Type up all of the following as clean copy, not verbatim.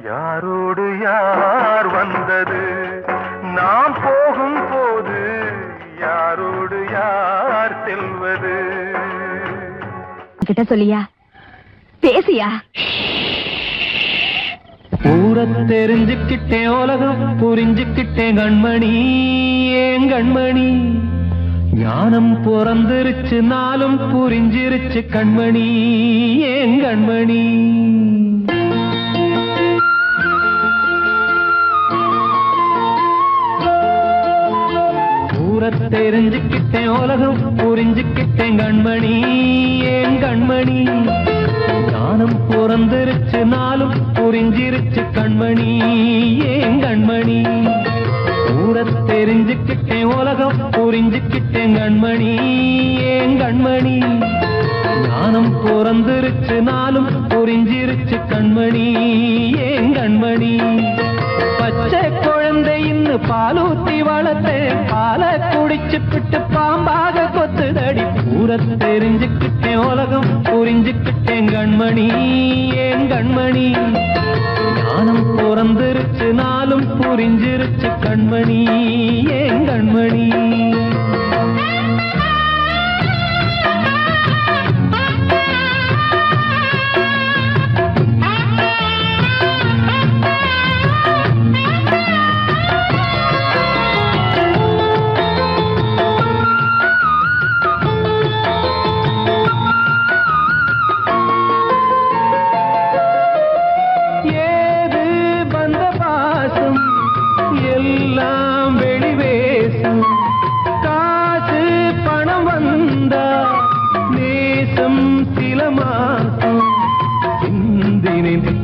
யாரோடு யார் வந்தது நாம் போகும் போது யாரோடு யார் செல்வது கிட்ட சொல்லியா பேசியா ஊரை தெரிஞ்சுக்கிட்டேன் உலகம் புரிஞ்சுக்கிட்டேன் கண்மணி ஏன் கண்மணி ஞானம் பிறந்திருச்சு நாளும் புரிஞ்சிருச்சு கண்மணி ஏன் கண்மணி ஊரை தெரிஞ்சுக்கிட்டேன் உலகம் புரிஞ்சுக்கிட்டேன் கண்மணி ஏன் கண்மணி ஞானம் பிறந்திருச்சு நாளும் புரிஞ்சிருச்சு கண்மணி ஏன் கண்மணி ஊரை தெரிஞ்சுக்கிட்டேன் உலகம் புரிஞ்சுக்கிட்டேன் கண்மணி ஏன் கண்மணி ஞானம் பிறந்திருச்சு நாளும் புரிஞ்சிருச்சு கண்மணி ஏன் கண்மணி பச்சை குழந்தை இன்னும் பாலூத்தி வளர்த்தேன் பாலை குடிச்சுப்பிட்டு பாம்பாக கொத்துதடி ஊரை தெரிஞ்சுக்கிட்டேன் உலகம் புரிஞ்சுக்கிட்டேன் கண்மணி ஏன் கண்மணி ஞானம் பிறந்திருச்சு நாளும் புரிஞ்சிருச்சு கண்மணி ஏன் கண்மணி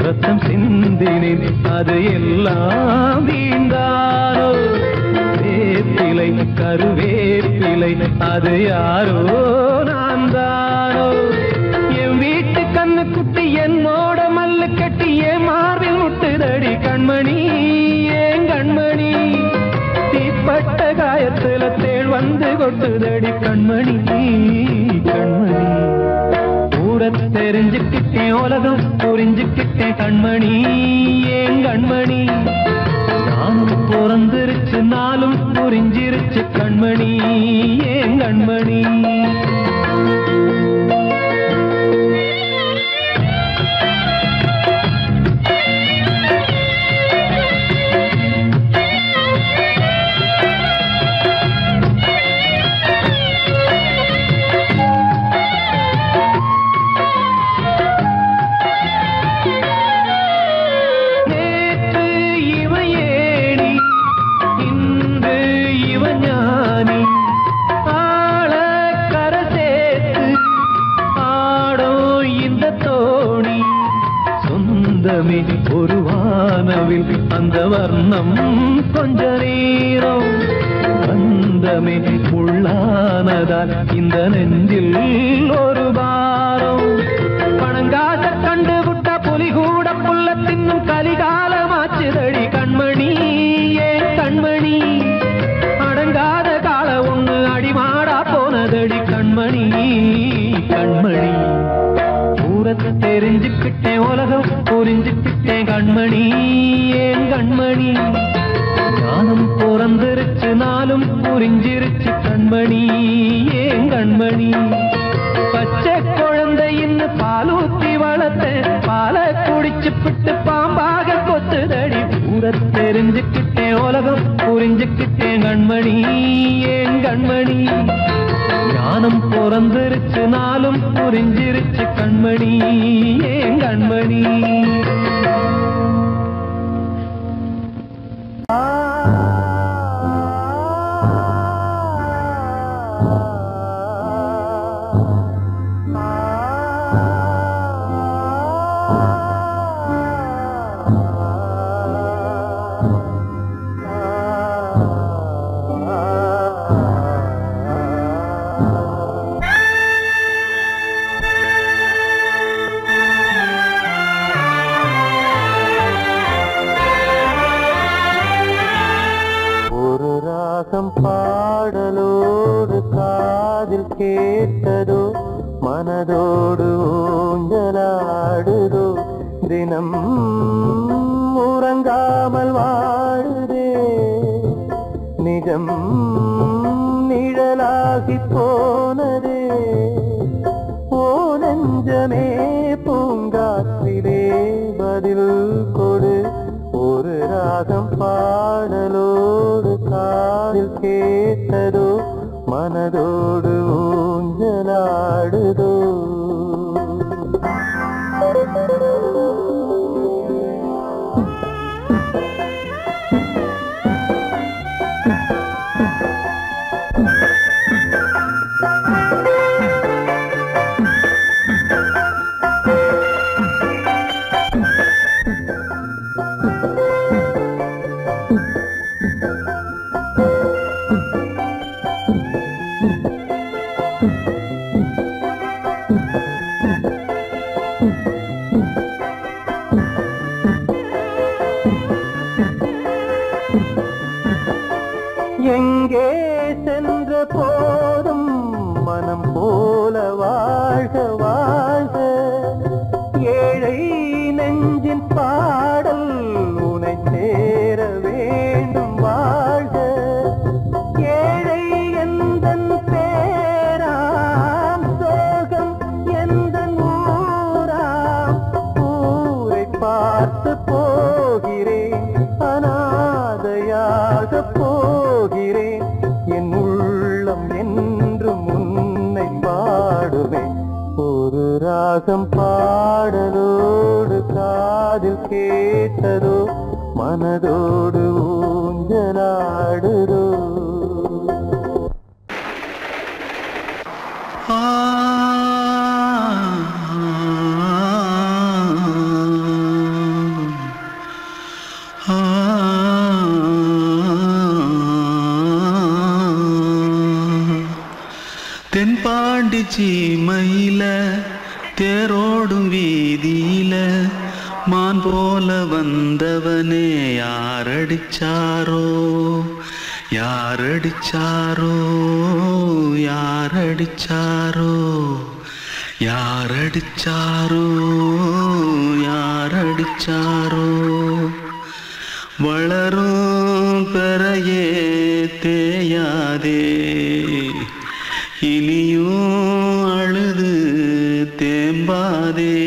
ரத்தம் சிந்தினேன் அது எல்லாம் வீண்டாரோ வேப்பிலை கருவேப்பிலை அது யாரோ நான் தானோ என் வீட்டு கண்ணு குட்டி என்னோட மல்லு கட்டி என் மார்பில் முட்டுதடி கண்மணி ஏன் கண்மணி தீப்பட்ட காயத்துல தேள் வந்து கொட்டுதடி கண்மணி கண்மணி ஊரை தெரிஞ்சுக்கிட்டேன் உலகம் புரிஞ்சுக்கிட்டேன் கண்மணி ஏன் கண்மணி நானும் பிறந்திருச்சு நாளும் புரிஞ்சிருச்சு கண்மணி ஏன் கண்மணி ஒரு வானவில் அந்த வர்ணம் கொஞ்ச நேரம் வந்தமே உள்ளானதால் இந்த நெஞ்சில் ஒரு பாரம் பணங்காச கண்டு விட்ட புலி கூட புல்ல தின்னும் கலிகாலமாச்சுதடி கண்மணி ஏன் கண்மணி அடங்காத கால ஒண்ணு அடிமாடா போனதடி கண்மணி கண்மணி தெரிஞ்சுக்கிட்டேன் உலகம் புரிஞ்சுக்கிட்டேன் கண்மணி ஏன் கண்மணி ஞானம் பிறந்திருச்சு நாளும் புரிஞ்சிருச்சு கண்மணி ஏன் கண்மணி பச்சை குழந்தை இன்னும் பாலூத்தி வளர்த்தேன் பாலை குடிச்சுப்பிட்டு பாம்பாக கொத்துதடி ஊரை தெரிஞ்சுக்கிட்டேன் உலகம் புரிஞ்சுக்கிட்டேன் கண்மணி ஏன் கண்மணி ஞானம் பிறந்திருச்சு நாளும் புரிஞ்சிருச்சு கண்மணி ஏன் கண்மணி பாடலோடு காதில் கேட்டதோ மனதோடு ஊஞ்சலாடுதோ தினம் உறங்காமல் வாழுதே நிஜம் நிழலாகி போனதே ஓ நெஞ்சமே பூங்காற்றிலே பதில் கொடு ஒரு ராகம் பாடலோடு காதில் கேட்டதோ மனதோடு ஊஞ்சலாடுதோ எங்கே சென்ற போதும் மனம் போல வாழ்க வாழ்க ஏழை நெஞ்சின் பாடல் உனை சேர வேண்டும் வாழ்க ஏழை எந்தன் பேராம் சோகம் எந்தன் ஊராம் ஊரை பார்த்து போகிறேன் அநாதையாக போகிறேன் என் உள்ளம் என்றும் உன்னை பாடுவேன் ஒரு ராகம் பாடலோடு காதில் கேட்டதோ மனதோடு ஊஞ்சலாடுதோ தென்பாண்டி சீமையில தேரோடும் வீதியில மான் போல வந்தவனே யாரடிச்சாரோ யாரடிச்சாரோ யாரடிச்சாரோ யாரடிச்சாரோ யாரடிச்சாரோ வளரும் பெறையே தேயாதே இனியும் அழுது தேம்பாதே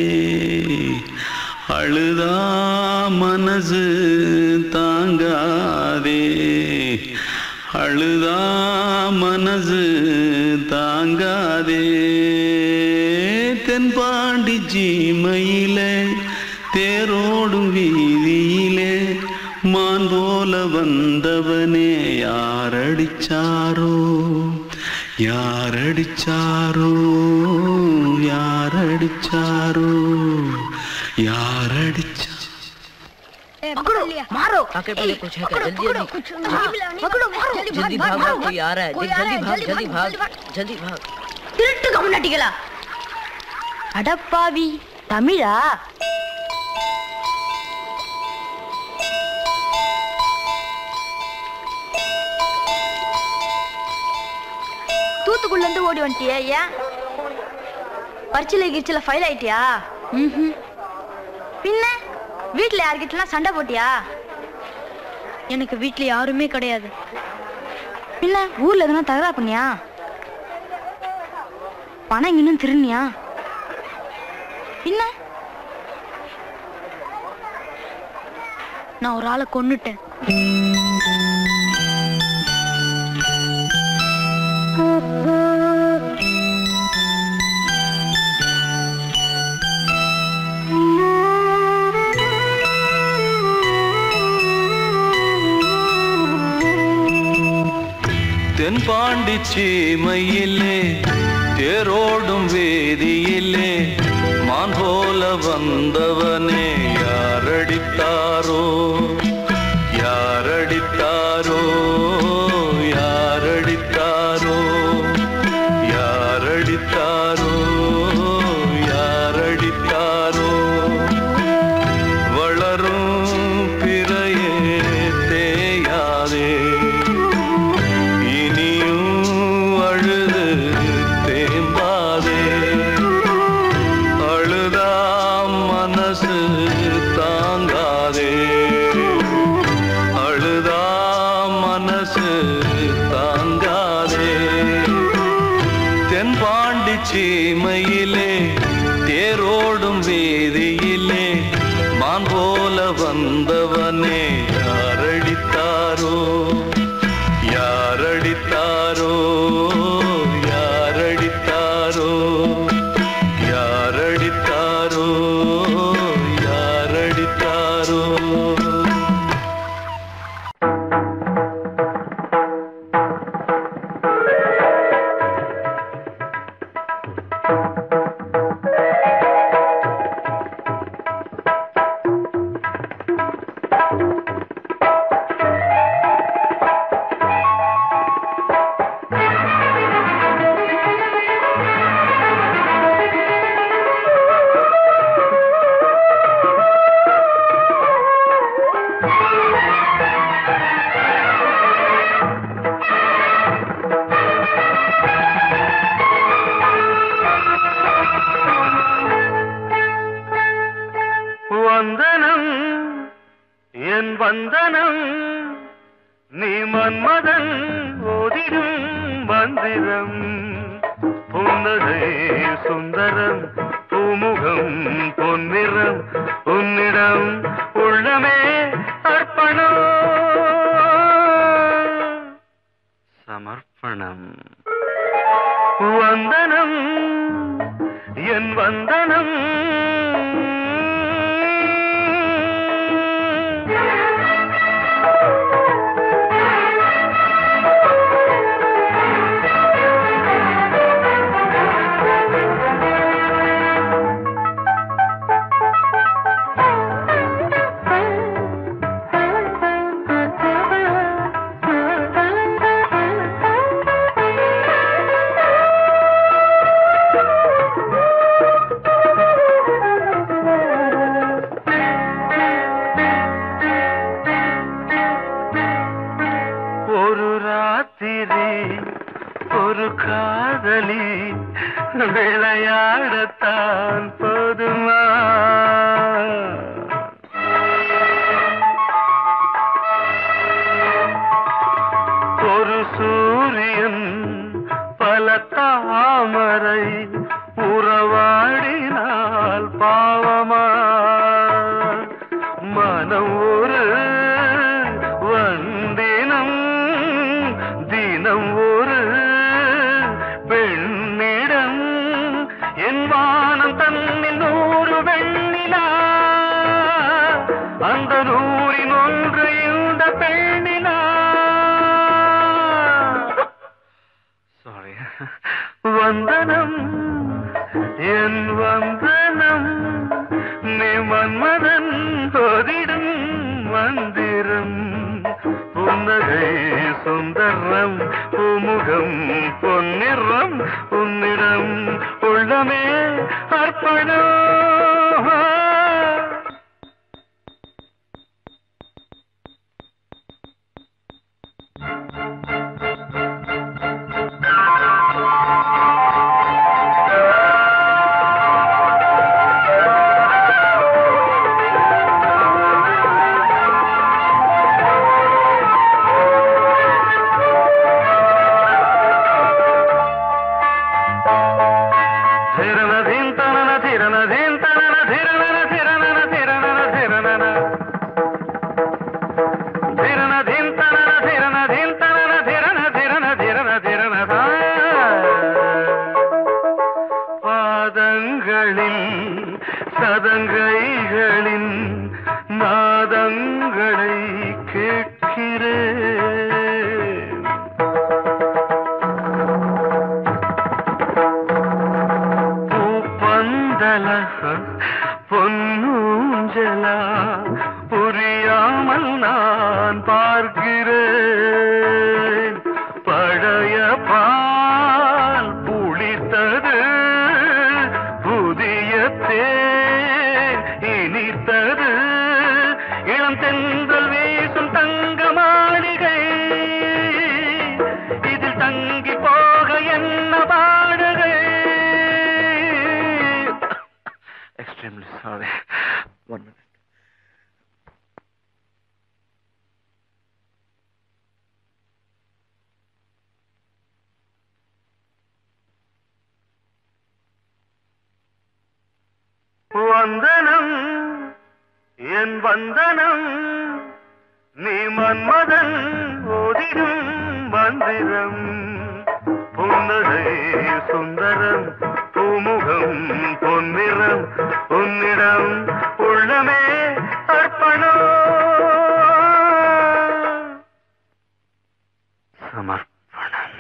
அழுதா மனசு தாங்காதே அழுதா மனசு தாங்காதே தென்பாண்டி சீமையிலே தேரோடும் வீதியிலே மான் போல வந்தவனே யாரடிச்சாரோ யாரடிச்சாரோ யாரடிச்சாரோ யாரடிச்சா पकड़ो मारो आके पहले कुछ है क्या जल्दी पकड़ो मारो जल्दी भाग कोई आ रहा है जल्दी भाग जल्दी भाग திருட்டு கம்முனட்டிகளா அடப்பாவி தமிழா தூத்துக்குள்ள இருந்து ஓடி வந்துட்டியா ஏன் பரிச்சையில கிரிச்சில ஃபைல் ஆயிட்டியா பின்ன வீட்டுல யார்கிட்டலாம் சண்டை போட்டியா எனக்கு வீட்டுல யாருமே கிடையாது பின்ன ஊர்ல எதுனா தகராறு பண்ணியா பணம் இன்னும் திருநியா பின்ன நான் ஒரு ஆளை கொன்னுட்டேன் தென்பாண்டி சீமையிலே தேரோடும் வேதியிலே மான் போல வந்தவனே யாரடித்தாரோ யாரடித்தாரோ யாரடித்தாரோ யாரடித்தாரோ யாரடித்தாரோ வளரும் பிறையே தேயாதே வந்தவனே யாரடித்தாரோ யாரடித்தாரோ யாரடித்தாரோ யாரடித்தாரோ யாரடித்தாரோ வந்தனம் என் வந்தனம் நீ மன்மதன் ஓதிடும் மந்திரம் புன்னகை சுந்தரம் பூமுகம் பொன்னிறம் உன்னிடம் உள்ளமே அர்ப்பணம் சமர்ப்பணம் வந்தனம் என் வந்தனம் ஒரு காதலி விளையாடத்தான் போதுமா ஒரு சூரியன் பல தாமரை உறவாடினால் பாவமா மனம் ஒரு வந்தினம் தினம் ஒரு பெண்ணிடம் என் வானம் தன்னில் 100 வெண்ணிலா அந்த 100இன் ஒன்று இந்த பெண்ணிலா சாரி வந்தனம் என் வந்தனம் நீ மன்மதன் ஓதிடும் மந்திரம் புன்னகை சுந்தரம் பூமுகம் பொன்னிறம் உன்னிடம் உள்ளமே அர்ப்பணம் சதங்கைகளின் நாதங்களை கேட்கிறேன் பூப்பந்தல பொன்னூஞ்சல புரியாமல் நான் பார்க்கிறேன் பழைய பால் புளித்தது புதிய தேன் இனித்தது இளம் தென்றல் வீசும் தங்க மாளிகை இதில் தங்கி போக என்ன பாடுகை எக்ஸ்ட்ரீம்லி சாரி 1 minute வந்தனம் என் வந்தனம் நீ மன்மதன் ஓதிடும் மந்திரம் புன்னகை சுந்தரம் பூமுகம் பொன்னிறம் உன்னிடம் உள்ளமே அர்ப்பணம் சமர்ப்பணம்.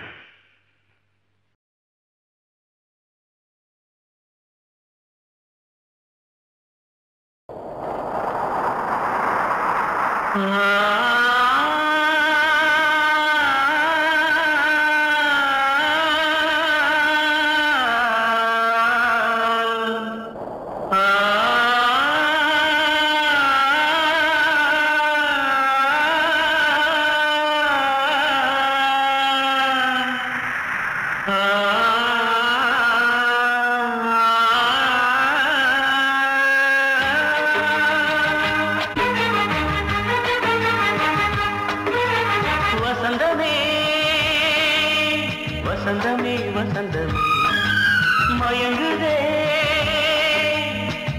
வசந்தமே வசந்தமே மயங்குதே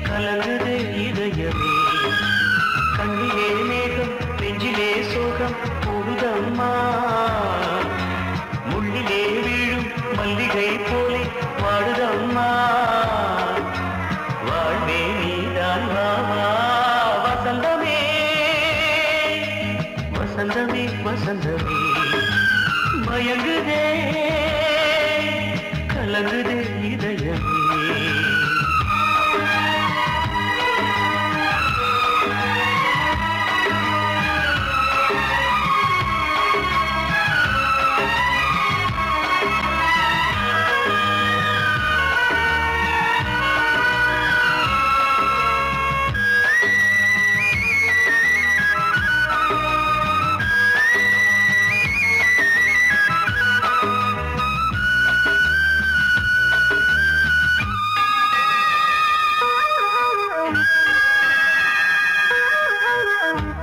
கலங்குதே இதயமே கண்ணிலே மேகம் நெஞ்சிலே சோகம் போடுதம்மா முள்ளிலே வீழும் மல்லிகை போலே வாடுதம்மா வாழ்வே நீதான் வாவா வசந்தமே வசந்தமே வசந்தமே மயங்குதே கலங்குதே இதயமே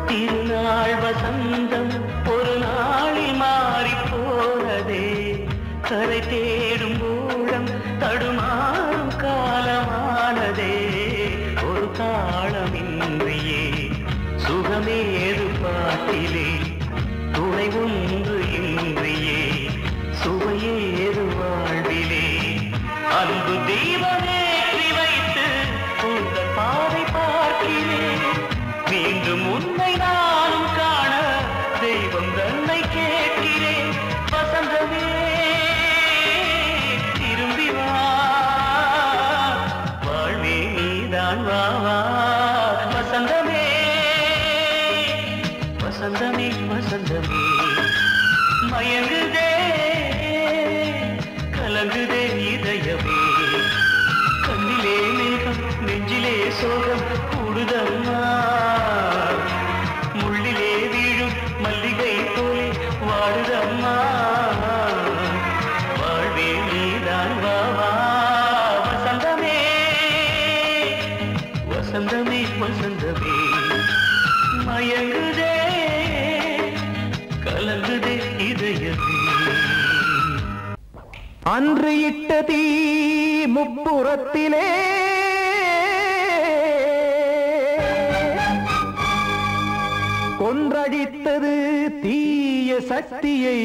திருநாள் வசந்தம் ஒரு நாளில் மாறி போனதே கரை தேடும் ஊழம் தடுமாறும் காலமானதே ஒரு தாளமின்றியே சுகமேது பாட்டிலே துணை ஒன்று இன்றியே சுவையேது வாழ்விலே அன்பு தீபமேற்றி வைத்து உங்கள் பாதை பார்க்கிறேன் மீண்டும் உன்னை நானும் காண தெய்வம் தன்னை கேட்கிறேன் வசந்தமே திரும்பி வா வாழ்வே நீதான் வா வா வசந்தமே வசந்தமே வசந்தமே மயங்குதே கலங்குதே இதயமே கண்ணிலே மேகம் நெஞ்சிலே சோகம் கூடுதம்மா முள்ளிலே வீழும் மல்லிகை போலே வாடுதம்மா வாழ்வே நீதான் வா வா வசந்தமே வசந்தமே வசந்தமே மயங்குதே கலங்குதே இதயமே அன்று இட்ட தீ முப்புறத்திலே கொன்றடித்தது தீய சக்தியை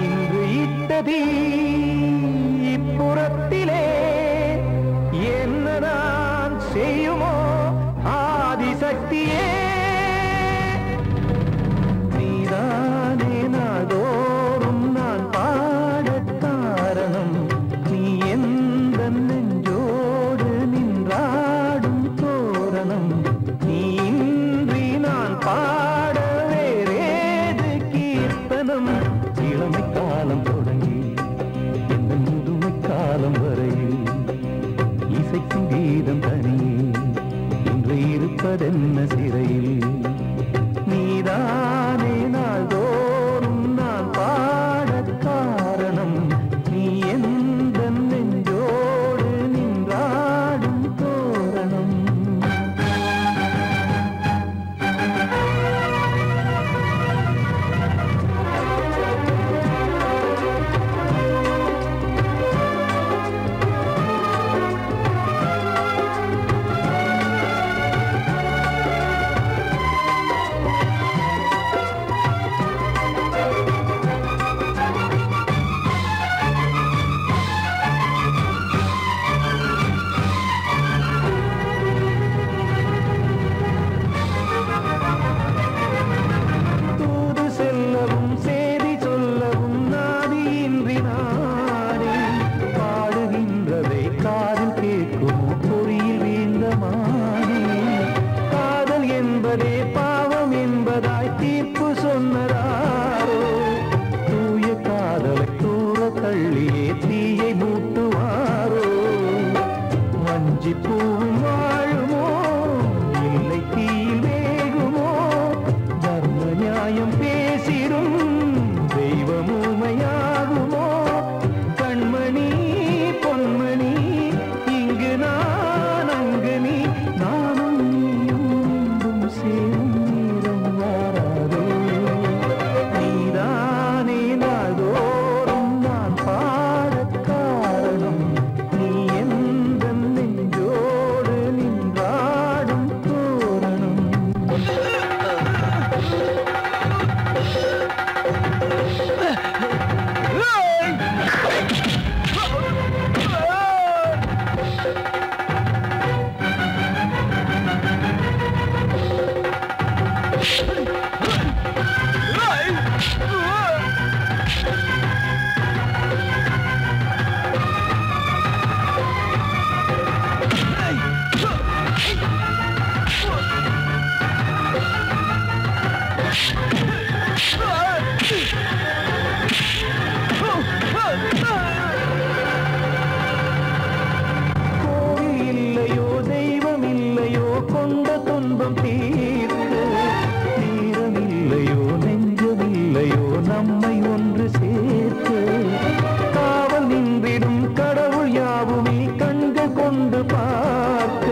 இன்று இட்ட தீ இப்புறத்திலே என்ன நான் செய்யுமோ ஆதிசக்தியே நீதானே நாள்தோறும் நான் பாடக் காரணம் நீ எந்த நெஞ்சோடு நின்றாடும் தோரணம் நீ இன்றி நான் பாட வேறேது கீர்த்தனம் இளமை காலம் தொடங்கி எந்த முதுமை காலம் வரையில் இசைக்கும் கீதம் தனியே இன்று இருப்பதென்ன சிறையில் நீதானே நாள்தோறும் நான் பாடக் காரணம் நீ எந்த நெஞ்சோடு நின்றாடும் தோரணம் வஞ்சிப்பூவும் வாழுமோ இல்லை தீயில் வேகுமோ தர்ம நியாயம் பேசிடும் தெய்வம் ஊமையாகுமோ கண்மணி பொன்மணி இங்கு நான் அங்கு நீ நானும் நீயும் மீண்டும் சேரும் நேரம் வாராதோ நீதானே நாள்தோறும் நான் பாடக் காரணம் நீ எந்த நெஞ்சோடு நின்றாடும் தோரணம் கோவில் இல்லையோ தெய்வம் இல்லையோ கொண்ட துன்பம் தீர்க்க தீரம் இல்லையோ நெஞ்சம் இல்லையோ நம்மை ஒன்று சேர்க்க காவல் நின்றிடும் கடவுள் யாவுமே கண்கள் கொண்டு பார்க்க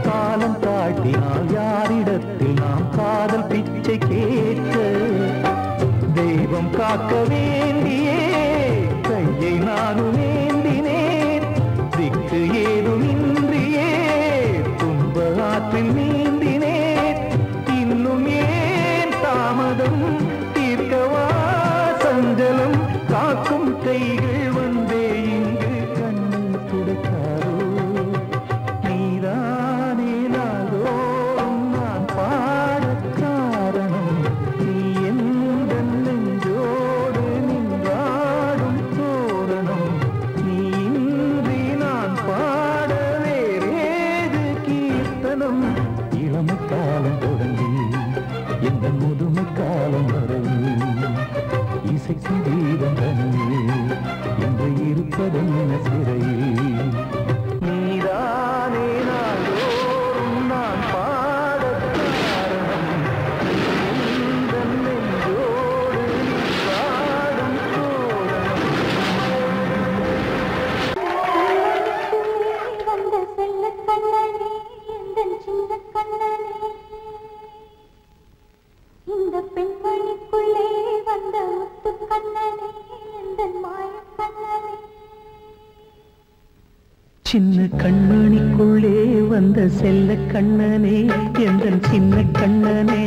காலம் தாட்டினால் யாரிடத்தில் நாம் காதல் பிச்சை கேட்க தெய்வம் காக்க வேண்டியே கையை நானும் ஏந்தினேன் திக்கு ஏதுமின்றியே துன்ப ஆற்றில் நீந்தினேன் இன்னும் ஏன் தாமதம் தீர்க்கவா சஞ்சலம் காக்கும் கைகள் வந்தே இங்கு கண்ணை துடைக்காரோ நீதானே நாள்தோறும் நான் பாடக் காரணம் நீ எந்த நெஞ்சோடு நின்றாடும் தோரணம் நீ இன்றி நான் பாட வேறேது கீர்த்தனம் இளமை காலம் தொடங்கி எந்த முதுமை காலம் வரை இசைக்கு தீபம் தனியே என்று இருப்பதென்ன சிறையில் நீதானே நாள்தோறும் நான் பாடக் காரணம் எந்த நெஞ்சோடு நின்றாடும் தோரணம் வந்த செல்ல கண்ணனே எந்தன் சின்ன கண்ணனே இந்த பெண்மணிக்குள்ளே வந்த முத்து கண்ணனே எந்தன் மாய கண்ணனே சின்ன கண்மணிக்குள்ளே வந்த செல்ல கண்ணனே எந்தன் சின்ன கண்ணனே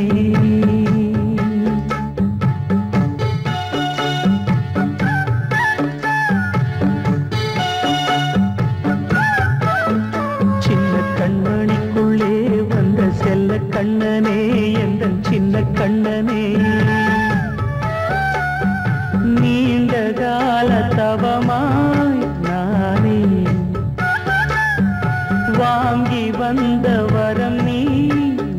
சின்ன கண்மணிக்குள்ளே வந்த செல்ல கண்ணனே எந்தன் சின்ன கண்ணனே நீண்ட கால தவமாய் நானே வாங்கி வந்த வரம் நீ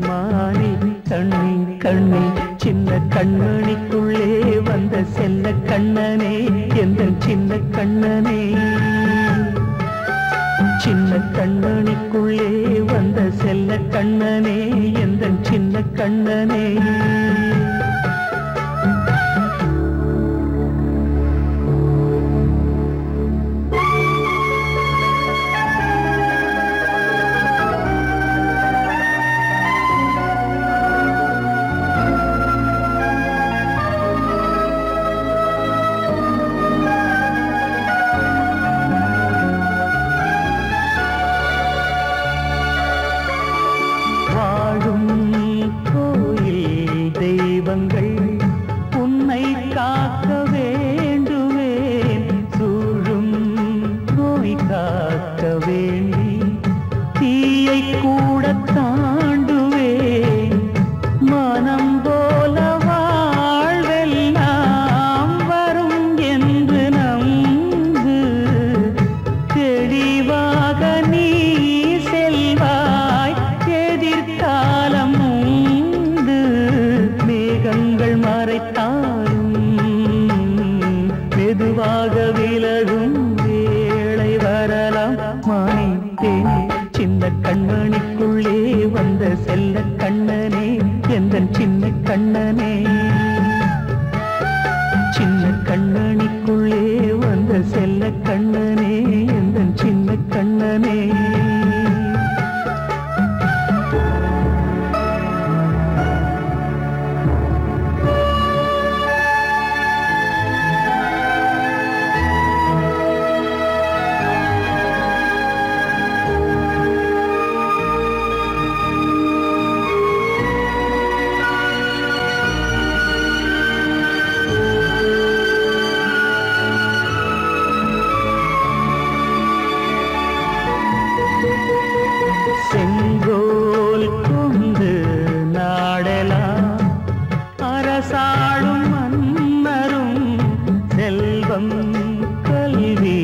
மாறி கண்ணி கண்ணி சின்ன கண்மணிக்குள்ளே வந்த செல்ல கண்ணனே எந்தன் சின்ன கண்ணனே சின்ன கண்மணிக்குள்ளே வந்த செல்ல கண்ணனே எந்தன் சின்ன கண்ணனே வாழும் கோயில் தெய்வங்கள் உன்னை காக்க வேண்டுவேன் சூழும் நோய் காக்க வேண்டி தீயை கூட தாண்டுவேன் மனம் போல வாழ்வெல்லாம் வரும் என்று நம்பு தெளிவாக நீ செல்வாய் எதிர்காலம் உண்டு மேகங்கள் மறைத்தாலும் மெதுவாக விலகும் வேளை வரலாம் மானே சின்ன கண்மணிக்குள்ளே வந்த செல்ல கண்ணனே எந்தன் சின்ன கண்ணனே சின்ன கண்ணனிக்குள்ளே வந்த செல்ல கண்ணனே எந்தன் சின்ன கண்ணனே செங்கோல் கொண்டு நாடலாம் அரசாளும் மன்னரும் செல்வம் கல்வி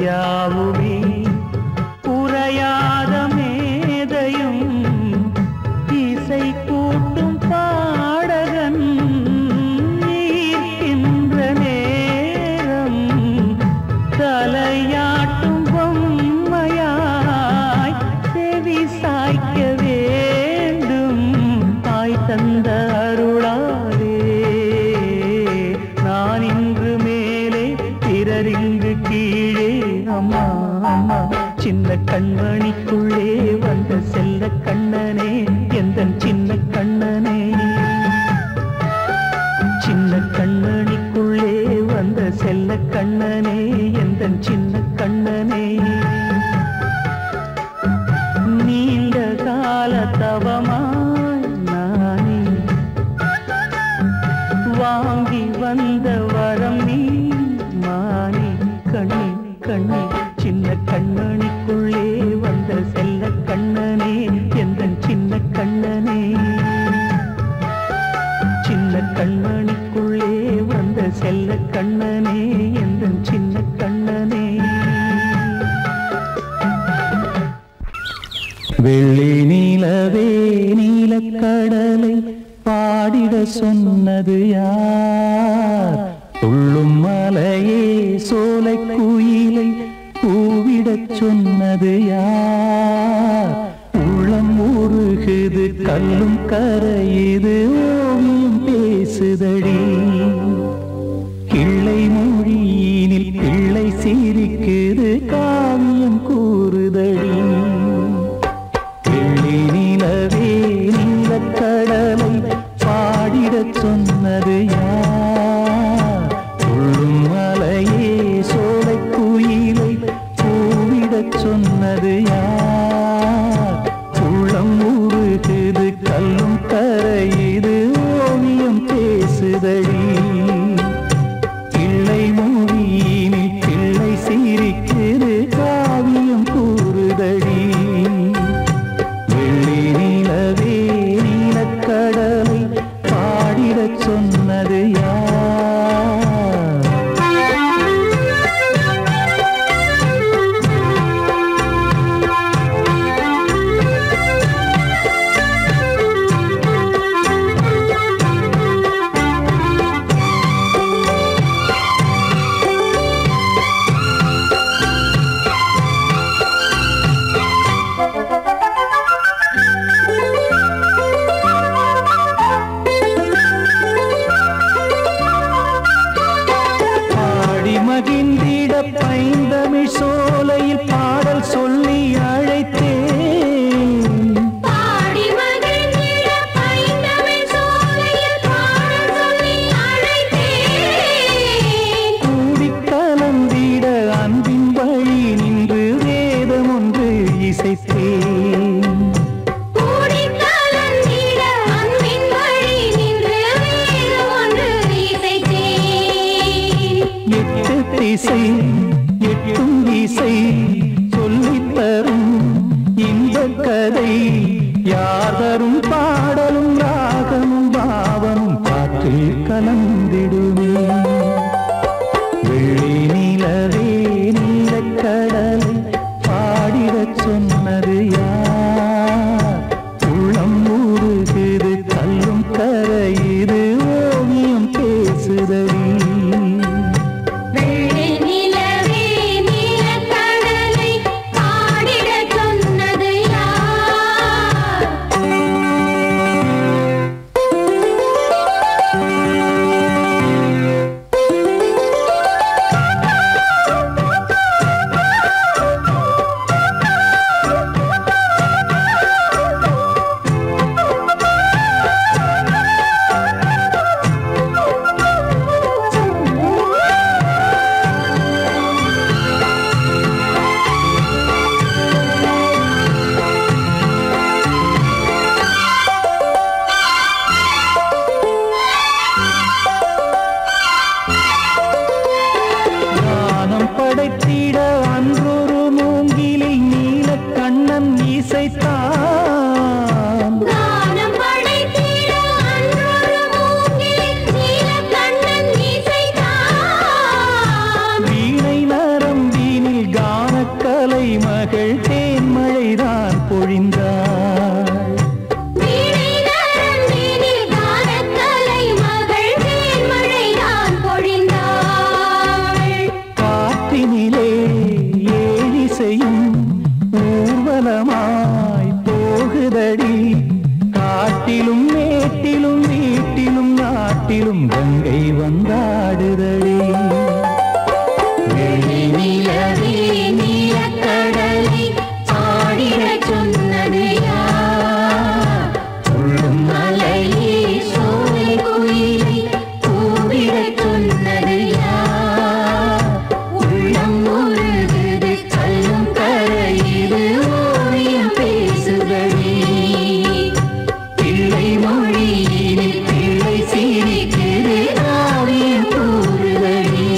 யாவுமே உரையாத மேதையும் இசை கூட்டும் பாடகன் ஈர்க்கின்ற நேரம் தலையாட்டும் பொம்மையாய் செவி சாய்க்க வேண்டும் தாய் தந்த அருளாலே நான் இன்று மேலே பிறரிங்கு கீழே அம்மா அம்மா சின்ன கண்மணிக்குள்ளே வந்த செல்ல கண்ணனே எந்தன் சின்ன கண்ணனே சின்ன கண்ணனிக்குள்ளே வந்த செல்ல கண்ணனே எந்தன் சின்ன கண்ணனே நீண்ட கால தவமாய் நானே வாங்கி வந்த வரம் நீ மானே கண்ணே கண்ணே சின்ன கண்ணனிக்குள்ளே வந்த செல்ல கண்ணனே எந்தன் சின்ன கண்ணனே சின்ன கண்ணனிக்குள்ளே வந்த செல்ல கண்ணனே எந்தன் சின்ன கண்ணனே வெள்ளி நீலவே நீலக்கடலை பாடிட சொன்னது யார் துள்ளும் மலையே சோலை குயிலை கூவிடச் சொன்னது யார் உள்ளம் உருகுது கல்லும் கரையுது ஓவியம் பேசுதடி கிள்ளை மொழியினில் பிள்ளை சிரிக்குது காவியம் கூறுதடி வெள்ளி நிலவே நீலக்கடலை பாடிடச் சொன்னது யார் துள்ளும் மலையே சோலை குயிலை கூவிடச் சொன்னது யார் உள்ளம் உருகுது கல்லும் கரையுது ஓவியம் பேசுதடி கிள்ளை மொழியினில் பிள்ளை சிரிக்குது காவியம் கூறுதடி வெள்ளி நிலவே நீலக்கடலை பாடிடச் சொன்னது யார் மகிழ்ந்திட பைந்தமிழ் சோலையில் பாடல் சொல்லி அழைத்தேன் பாடி மகிழ்ந்திட பைந்தமிழ் சோலையில் பாடல் சொல்லி அழைத்தேன் கூடி கலந்திட அன்பின் வழி நின்று வேதம் ஒன்று இசைத்தேன் கூடி கலந்திட அன்பின் வழி நின்று வேதம் ஒன்று இசைத்தேன் எட்டு திசை எட்டும் இசை சொல்லித் தரும் இந்த கதை யார் தரும் பாடலும் ராகமும் பாவமும் காற்றில் கலந்திடுமே வெள்ளி நிலவே நீலக்கடலை பாடிடச் சொன்னது யார் உள்ளம் உருகுது கல்லும் கரையுது ஓவியம் பேசுதடி வெள்ளி நிலவே நீலக்கடலை இசைத்தான் கானம் படைத்திட அன்றொரு மூங்கில் நீலக்கண்ணன் இசைத்தான் வீணை நரம்பினில் கானக்கலை மகள் தேன்மழைதான் பொழிந்தாள் வீணை நரம்பினில் கானக்கலை மகள் தேன்மழைதான் பொழிந்தாள் காற்றினிலே ஏழிசையும் ஊர்வலமாய் போகுதடி காட்டிலும் மேட்டிலும் வீட்டிலும் நாட்டிலும் கங்கை வந்தாடுதடி வெள்ளி நிலவே நீலக்கடலை ஆடிடச் சொன்னது யார் உள்ளும் மலையே சோலை குயிலை கூவிடச் சொன்னது யார் உள்ளம் உருகுது கல்லும் கரையுது ஓவியம் பேசுதடி பிள்ளை மொழியினில் பிள்ளை சிரிக்குது காவியம் கூறுதடி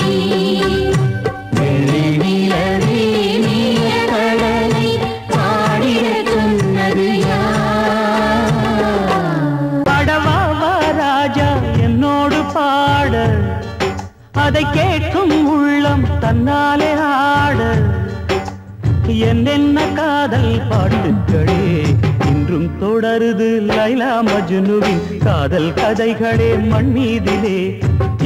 வெள்ளி நிலவே நீலக்கடலை ஆடிடச் சொன்னது யார் பாடவா ராஜா என்னோடு பாட அதை கேட்கும் உள்ளம் தன்னாலே ஆட என்னென்ன காதல் பாட்டுகளே இன்றும் தொடருது லைலா மஜ்னுவின் காதல் கதைகளே மண் மீதிலே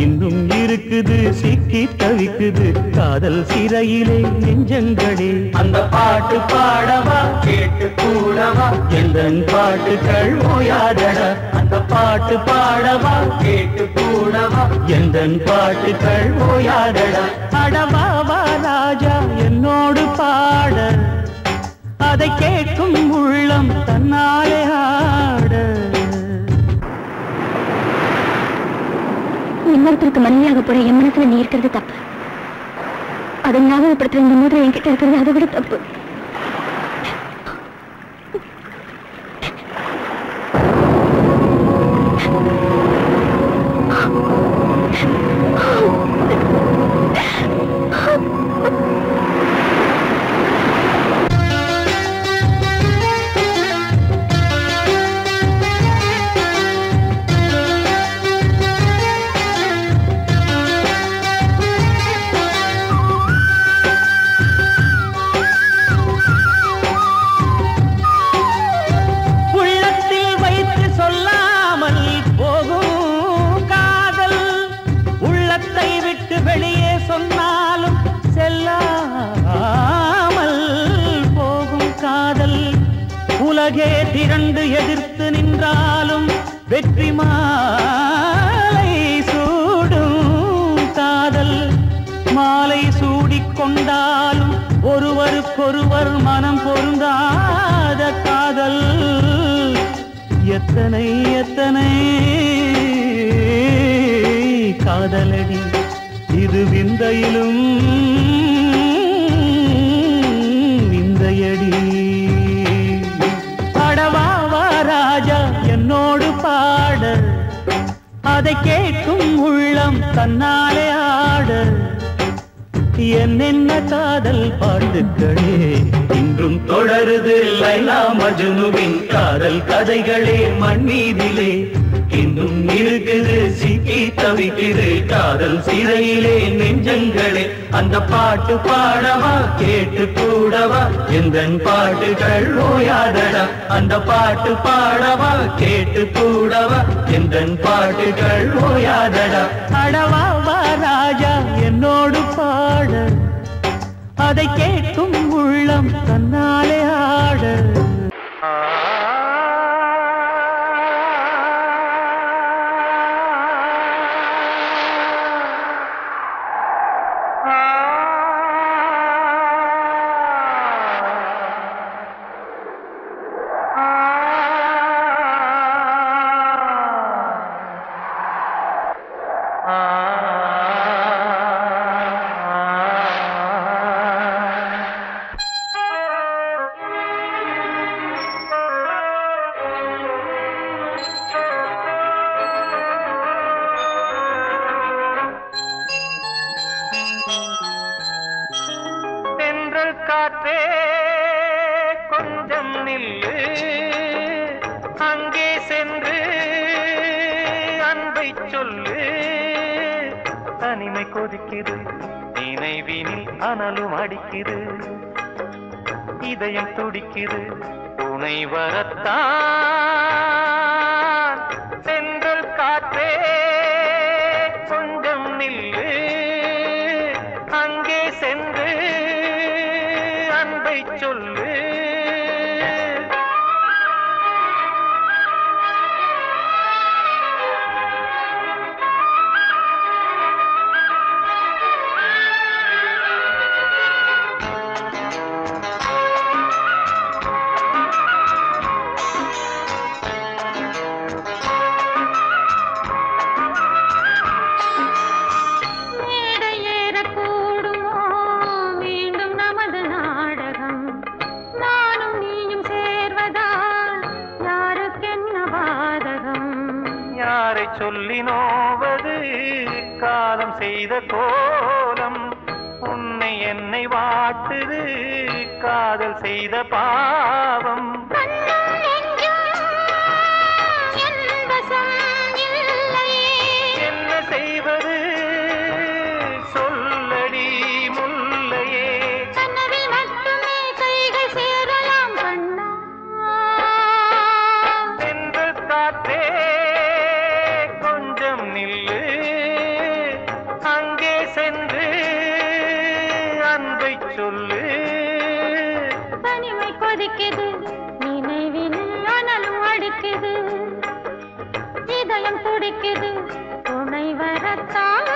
இன்னும் இருக்குது சிக்கி தவிக்குது காதல் சிறையிலே நெஞ்சங்களே அந்த பாட்டு பாடவா கேட்டு கூடவா எந்தன் பாட்டுகள் ஓயாதடா அந்த பாட்டு பாடவா கேட்டு கூடவா எந்தன் பாட்டுகள் ஓயாதடா அடவாவா ராஜா என்னோடு பாட அதை கேட்கும் உள்ளம் தன்னாலே ஆட இன்னொருத்தருக்கு மனைவியாக போற என் மனசுல நீ இருக்கிறது தப்பு அதை ஞாபகப்படுத்துற இந்த மோதிரம் என்கிட்ட இருக்கிறது அதை விட தப்பு உள்ளத்தில் வைத்து சொல்லாமல் போகும் காதல் உள்ளத்தை விட்டு வெளியே சொன்னாலும் செல்லாமல் போகும் காதல் உலகே திரண்டு எதிர்த்து நின்றாலும் வெற்றி மாலை சூடும் காதல் மாலை சூடிக்கொண்டாலும் ஒருவருக்கொருவர் மனம் பொருந்தாத காதல் எத்தனை எத்தனை காதலடி இது விந்தையிலும் விந்தையடி அடவாவா ராஜா என்னோடு பாட அதை கேட்கும் உள்ளம் தன்னாலே ஆட என்னென்ன காதல் பாட்டுகளே இன்றும் தொடருது லைலா மஜ்னுவின் காதல் கதைகளே மண் மீதிலே இன்னும் இருக்குது சிக்கி தவிக்குது காதல் சிறையிலே நெஞ்சங்களே அந்த பாட்டு பாடவா கேட்டு கூடவா எந்தன் பாட்டுகள் ஓயாதடா அந்த பாட்டு பாடவா கேட்டு கூடவா எந்தன் பாட்டுகள் ஓயாதடா அடவாவா ராஜா என்னோடு பாட அதை கேட்கும் உள்ளம் தன்னாலே ஆட நில்லு அங்கே சென்று அன்பை சொல்லு. தனிமை கொதிக்குது நினைவினில் அனலும் அடிக்குது. இதயம் துடிக்குது துணை வரத்தான். சென்றல் காற்றே கொஞ்சம் நில்லு அங்கே சென்று அன்பை சொல்லு. சொல்லி நோவது காலம் செய்த கோலம். உன்னை என்னை வாட்டுது காதல் செய்த பாவம். என்ன செய்வது சொல்லடி முல்லையே. சென்று காற்றே நில்லு அங்கே சென்று அன்பை சொல்லு. தனிமை கொதிக்குது நினைவில் அனலும் அடிக்குது. இதயம் துடிக்குது துணை வரத்தான்.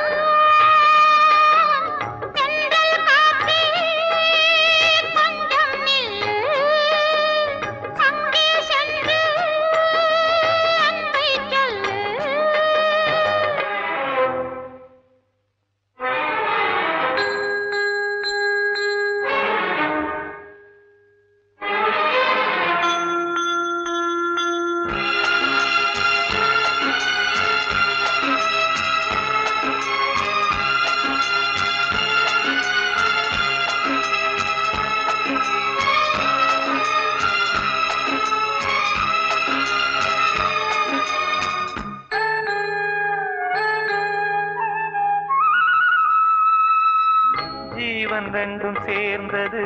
ஜீவன் ரெண்டும் சேர்ந்தது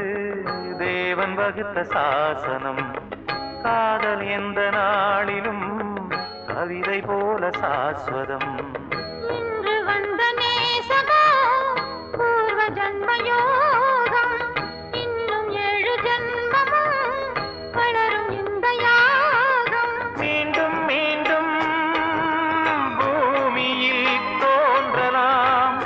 தேவன் வகுத்த சாசனம். காதல் எந்த நாளிலும் கவிதை போல சாஸ்வதம். இன்று வந்த நேசமோ பூர்வ ஜன்மயோகம். இன்னும் 7 ஜன்மமும் வளரும் இந்த யாகம். மீண்டும் மீண்டும் பூமியில் தோன்றலாம்.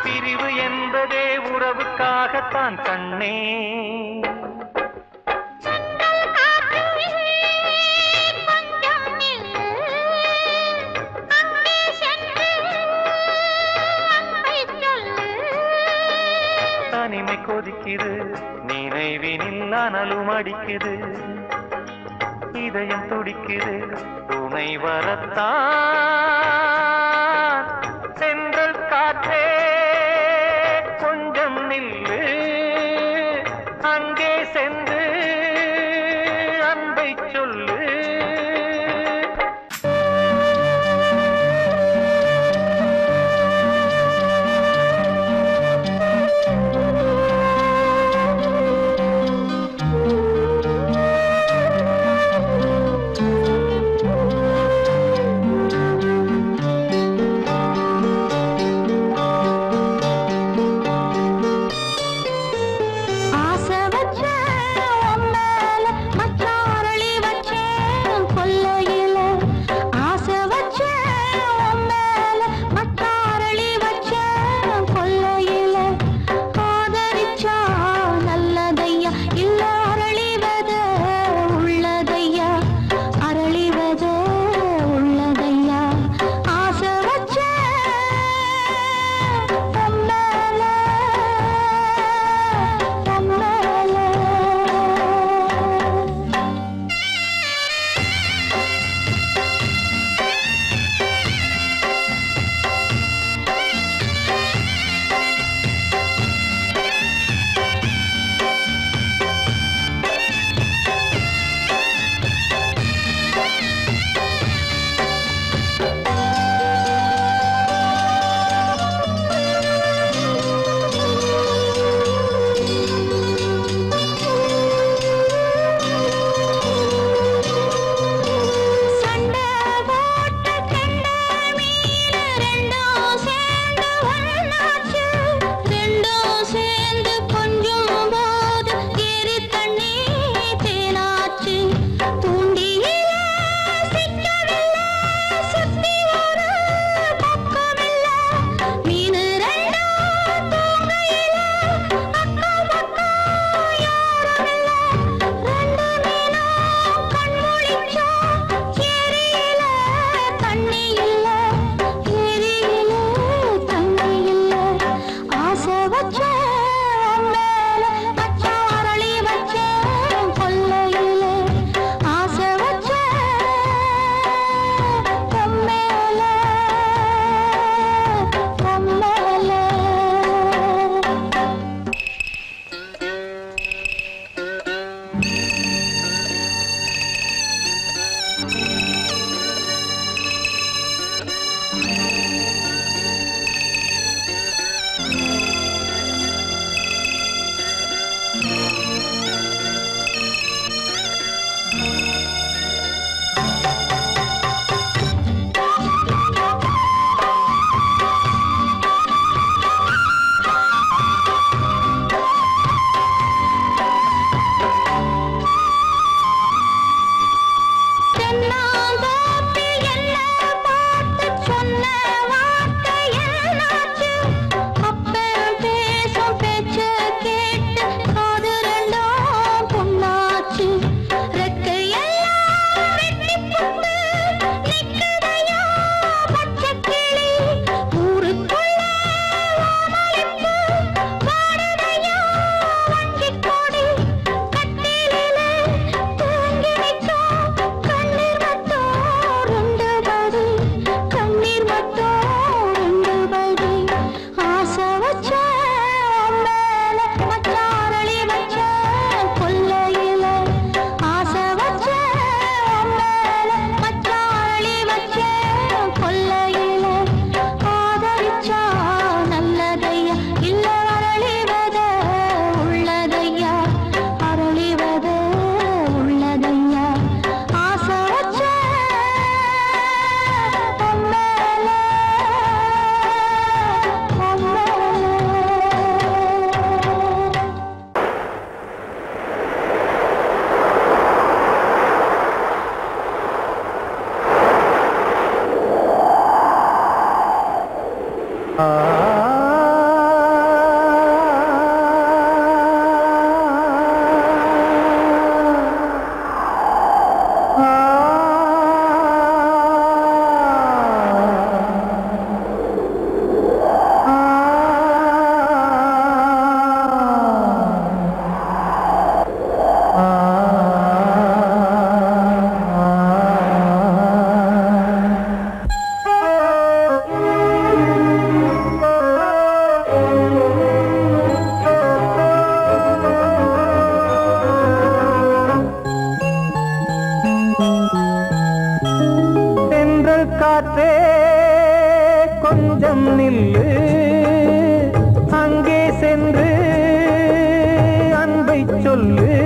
பிரிவு என்பதே உறவுக்காகத்தான் கண்ணே. தனிமை கொதிக்குது நினைவினில் அனலும் அடிக்குது. இதயம் துடிக்குது துணை வரத்தான். சென்றல் காற்றே கொஞ்சம் நில்லு அங்கே சென்று அன்பை சொல்லு. காற்றே கொஞ்சம் நில்லு, அங்கே சென்று அன்பை சொல்லு.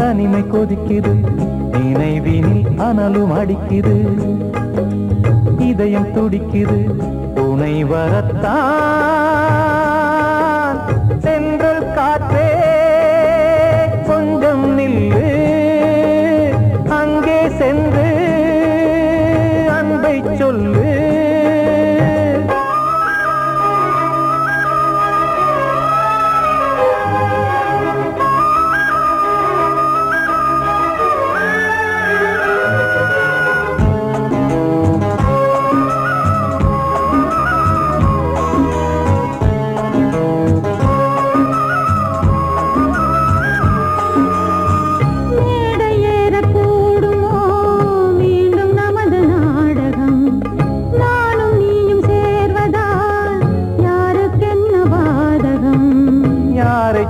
தனிமை கொதிக்குது, நினைவினில் அனலும் அடிக்குது, இதயம் துடிக்குது துணை வரத்தான். சென்றல் காற்றே கொஞ்சம் நில்லு, அங்கே சென்று அன்பை சொல்லு.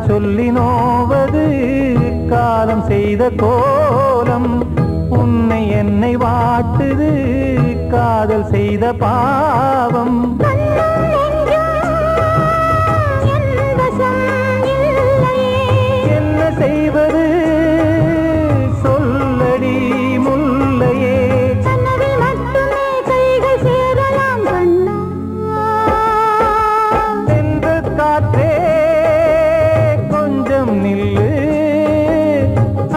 சொல்லி நோவது காலம் செய்த கோலம், உன்னை என்னை வாட்டுது காதல் செய்த பாவம். என்ன செய்வது சொல்லடி முல்லையே, சென்ற காற்றே நில்லு,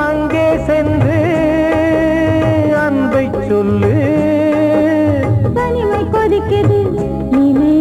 அங்கே சென்று அன்பை சொல்லு. தனிமை கொதிக்குது, நினை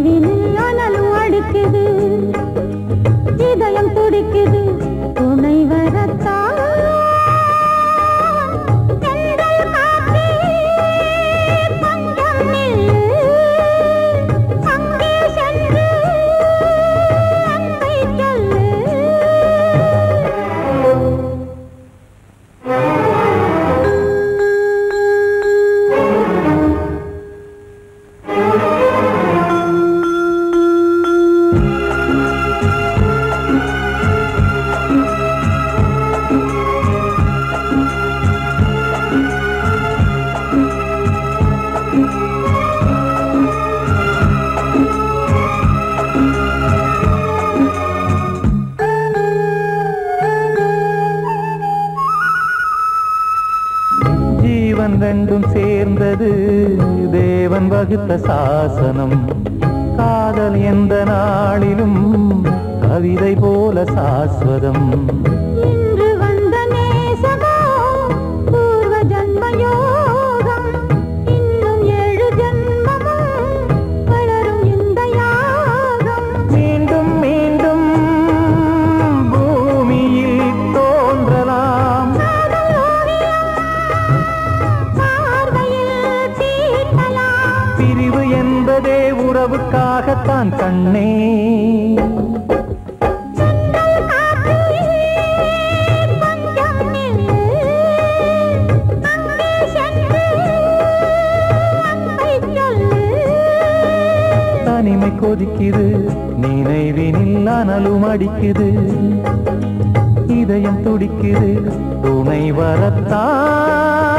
வகுத்த சாசனம் காதல் எந்த நாளிலும் கவிதை போல சாஸ்வதம் இன்று வந்த நேசமோ பூர்வ ஜன்ம யோகம் இன்னும் 7 ஜன்மமும் வளரும் இந்த யாகம் மீண்டும் மீண்டும் பூமியில் தோன்றலாம் பார்வையில் தீட்டலாம் பிரிவு என்பதே உறவுக்காகத்தான் கண்ணே தனிமை கொதிக்குது நினைவினில் அனலும் அடிக்குது இதயம் துடிக்குது துணை வரத்தான்